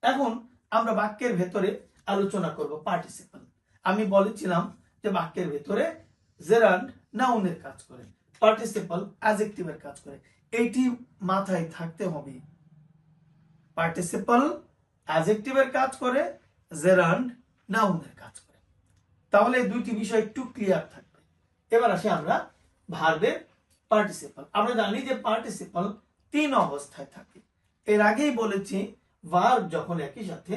এখন আমরা বাক্যের ভেতরে আলোচনা করব পার্টিসিপল। আমি বলেছিলাম যে বাক্যের ভেতরে জেরান্ড নাউনের কাজ করে, পার্টিসিপল অ্যাডজেক্টিভের কাজ করে। এইটি মাথায় থাকতে হবে। পার্টিসিপল অ্যাডজেক্টিভের কাজ করে, জেরান্ড নাউনের কাজ করে। তাহলে এই দুইটি বিষয় একটু ক্লিয়ার থাকবে। এবার আসি আমরা ভার্বের পার্টিসিপল। আমরা জানি যে পার্টিসিপল তিন অবস্থায় থাকে। এর আগেই বলেছি ভার্ব যখন একই সাথে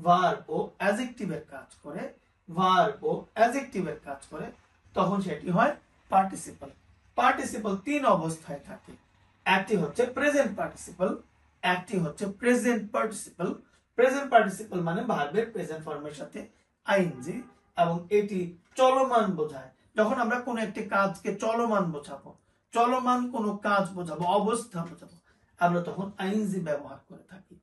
ভার্ব ও অ্যাডজেক্টিভের কাজ করে, ভার্ব ও অ্যাডজেক্টিভের কাজ করে, তখন সেটি হয় পার্টিসিপল। পার্টিসিপল তিন অবস্থায় থাকে। একটি হচ্ছে প্রেজেন্ট পার্টিসিপল, একটি হচ্ছে প্রেজেন্ট পার্টিসিপল। প্রেজেন্ট পার্টিসিপল মানে ভার্বের প্রেজেন্ট ফর্মের সাথে আইএনজি, এবং এটি চলমান বোঝায়। যখন আমরা কোন একটি কাজকে চলমান বোঝাবো, চলমান কোন কাজ বোঝাবো, অবস্থা বোঝাবো, আমরা তখন আইএনজি ব্যবহার করে থাকি।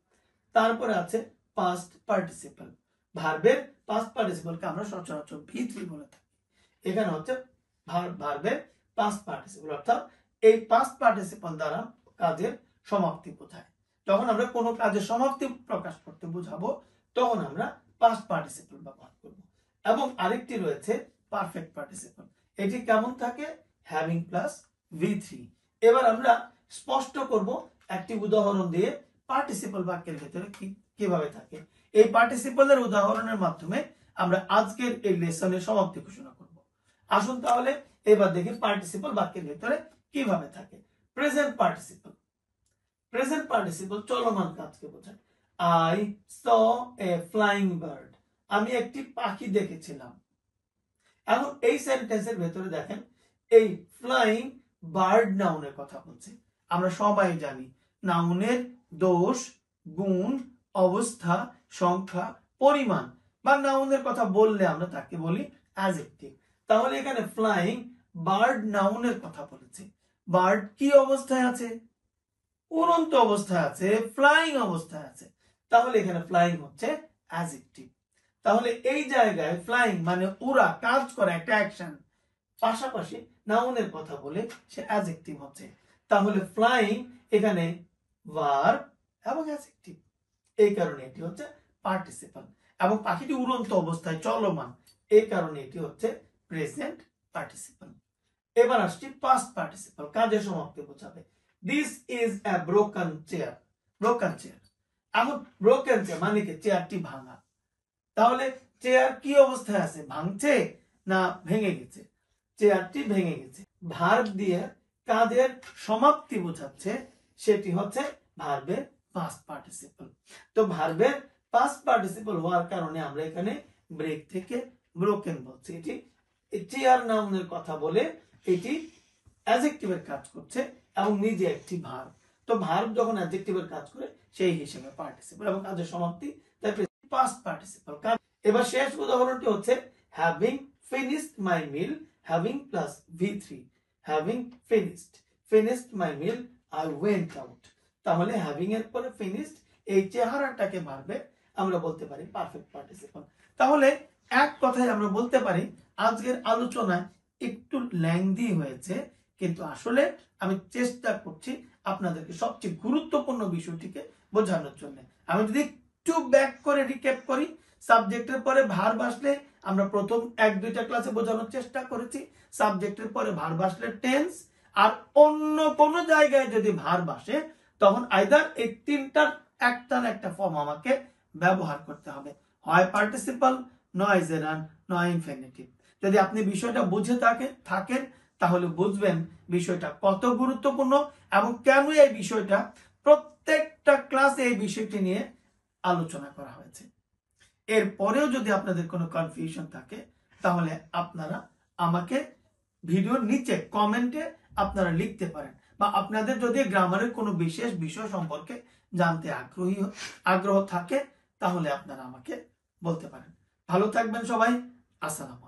তারপরে আছে পাস্ট পার্টিসিপল। ভার্বের পাস্ট পার্টিসিপলকে আমরা সচরাচর V3 বলে থাকি। এখানে হচ্ছে ভার্বের পাস্ট পার্টিসিপল, অর্থাৎ এই পাস্ট পার্টিসিপল দ্বারা কাজের সমাপ্তি বোঝায়। যখন আমরা কোনো কাজের সমাপ্তি প্রকাশ করতে বোঝাবো, তখন আমরা পাস্ট পার্টিসিপল ব্যবহার করব। এবং আরেকটি রয়েছে পারফেক্ট পার্টিসিপল। এটি কেমন থাকে? Having plus V3। এবার আমরা স্পষ্ট করব একটি উদাহরণ দিয়ে পার্টিসিপল বাক্যের ভেতরে কিভাবে থাকে। এই পার্টিসিপলের উদাহরণের মাধ্যমে আমরা আজকের এই লেসনের সমাপ্তি ঘোষণা করব। আসুন তাহলে এবার দেখি পার্টিসিপল বাক্যের ভেতরে কিভাবে থাকে। Present participle. প্রেজেন্ট পার্টিসিপল চলমান কাজকে বোঝায়। I saw A flying bird. আমি একটি পাখি দেখেছিলাম। এখন এই সেন্টেন্সের ভেতরে দেখেন, এই ফ্লাইং বার্ড নাউনের কথা বলছে। আমরা সবাই জানি নাউনের দোষ, গুণ, অবস্থা, সংখ্যা, পরিমাণ বা নাউনের কথা বললে আমরা তাকে বলি অ্যাডজেক্টিভ। তাহলে এখানে ফ্লাইং বার্ড নাউনের কথা বলেছে। বার্ড কি অবস্থায় আছে? উড়ন্ত অবস্থায় আছে, ফ্লাইং অবস্থায় আছে। তাহলে এখানে ফ্লাইং হচ্ছে অ্যাডজেক্টিভ। তাহলে এই জায়গায় ফ্লাইং মানে উড়া, কাজ করা, একটা অ্যাকশন, পাশাপাশি নাউনের কথা বলে সে অ্যাডজেক্টিভ হচ্ছে। তাহলে ফ্লাইং এখানে ভার্ব এবং অ্যাডজেক্টিভ, এই কারণে এটি হচ্ছে পার্টিসিপল। এবং পাখিটি উড়ন্ত অবস্থায় চলমান, এই কারণে এটি হচ্ছে প্রেজেন্ট পার্টিসিপল। এবার আসছি পাস্ট পার্টিসিপল, কাজের সমাপ্তি বোঝাবে। This is a broken chair. Broken chair. এখন ব্রোকেন চেয়ার মানে কি? চেয়ারটি ভাঙা। তাহলে চেয়ার কি অবস্থায় আছে? ভাঙছে না ভেঙে গেছে? চেয়ারটি ভেঙে গেছে। ভার্ব দিয়ে কাজের সমাপ্তি বোঝাচ্ছে, সেটি হচ্ছে ভার্বের পাস্ট পার্টিসিপল। তো ভার্বের পাস্ট পার্টিসিপল হওয়ার কারণে আমরা এখানে ব্রেক থেকে ব্রোকেন বলছি। এটি চেয়ার নাউনের কথা বলে এটি অ্যাডজেক্টিভের কাজ করছে এবং নিজে একটি ভার্ব। তো ভার্ব যখন অ্যাডজেক্টিভের কাজ করে সেই হিসেবে পার্টিসিপল, এবং কাজের সমাপ্তি তাই পাস্ট পার্টিসিপল। এবার শেষ উদাহরণটি হচ্ছে having finished my meal, having plus V3। Having finished, finished my meal, I went out. তাহলে হ্যাভিং এর পরে ফিনিশড, এই চেহারাটাকে ভার্বে আমরা বলতে পারি পারফেক্ট পার্টিসিপল। তাহলে এক কথায় আমরা বলতে পারি আজকের আলোচনায় একটু ল্যাংদি হয়েছে, কিন্তু আসলে আমি চেষ্টা করছি আপনাদেরকে সবচেয়ে গুরুত্বপূর্ণ বিষয়টিকে বোঝানোর জন্য। আমি যদি একটু ব্যাক করে রিক্যাপ করি, সাবজেক্টের পরে ভার্ব আসলে আমরা প্রথম এক দুইটা ক্লাসে বোঝানোর চেষ্টা করেছি সাবজেক্টের পরে ভার্ব আসলে টেন্স, আর অন্য কোন জায়গায় যদি ভার্ব আসে তখন আইদার এই তিনটার একটা না একটা ফর্ম আমাকে ব্যবহার করতে হবে, হয় পার্টিসিপল, নয় জেরান্ড, নয় ইনফিনিটিভ। যদি আপনি বিষয়টা বুঝে থাকেন তাহলে বুঝবেন বিষয়টা কত গুরুত্বপূর্ণ এবং কেন এই বিষয়টা প্রত্যেকটা ক্লাসে এই বিষয়টি নিয়ে আলোচনা করা হয়েছে। এরপরেও যদি আপনাদের কোনো কনফিউশন থাকে তাহলে আপনারা আমাকে ভিডিওর নিচে কমেন্টে আপনারা লিখতে পারেন, বা আপনাদের যদি গ্রামারের কোনো বিশেষ বিষয় সম্পর্কে জানতে আগ্রহ থাকে তাহলে আপনারা আমাকে বলতে পারেন। ভালো থাকবেন সবাই। আসসালামু আলাইকুম।